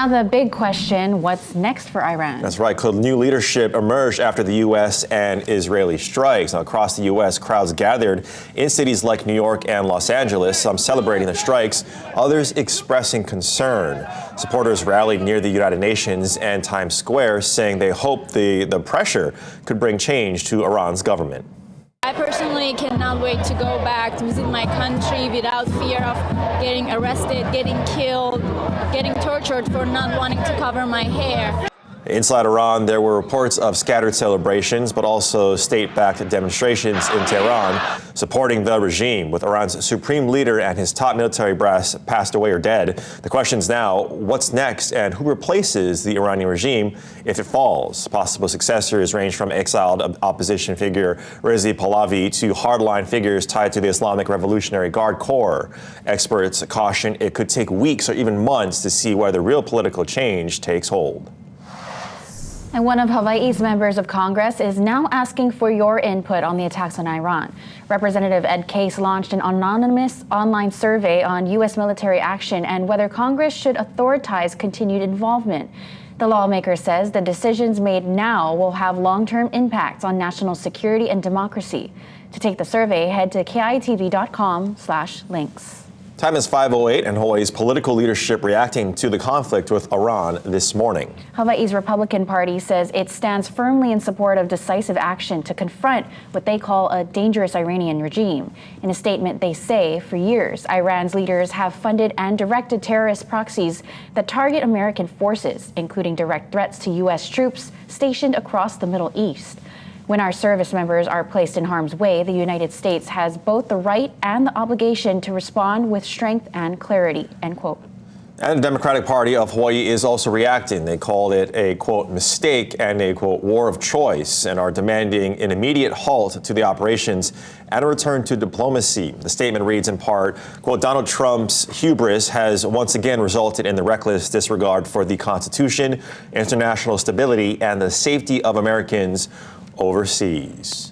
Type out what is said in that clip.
Now the big question, what's next for Iran? That's right. Could new leadership emerge after the U.S. and Israeli strikes? Now, across the U.S., crowds gathered in cities like New York and Los Angeles, some celebrating the strikes, others expressing concern. Supporters rallied near the United Nations and Times Square, saying they hope the pressure could bring change to Iran's government. I personally cannot wait to go back to visit my country without fear of getting arrested, getting killed, getting tortured for not wanting to cover my hair. Inside Iran, there were reports of scattered celebrations, but also state-backed demonstrations in Tehran supporting the regime. With Iran's supreme leader and his top military brass passed away or dead, the question's now, what's next and who replaces the Iranian regime if it falls? Possible successors range from exiled opposition figure Reza Pahlavi to hardline figures tied to the Islamic Revolutionary Guard Corps. Experts caution it could take weeks or even months to see whether real political change takes hold. And one of Hawaii's members of Congress is now asking for your input on the attacks on Iran. Representative Ed Case launched an anonymous online survey on U.S. military action and whether Congress should authorize continued involvement. The lawmaker says the decisions made now will have long-term impacts on national security and democracy. To take the survey, head to KITV.com/links. Time is 5:08, and Hawaii's political leadership reacting to the conflict with Iran this morning. Hawaii's Republican Party says it stands firmly in support of decisive action to confront what they call a dangerous Iranian regime. In a statement, they say, for years, Iran's leaders have funded and directed terrorist proxies that target American forces, including direct threats to U.S. troops stationed across the Middle East. When our service members are placed in harm's way, the United States has both the right and the obligation to respond with strength and clarity, end quote. And the Democratic Party of Hawaii is also reacting. They called it a, quote, mistake and a, quote, war of choice, and are demanding an immediate halt to the operations and a return to diplomacy. The statement reads in part, quote, Donald Trump's hubris has once again resulted in the reckless disregard for the Constitution, international stability, and the safety of Americans overseas.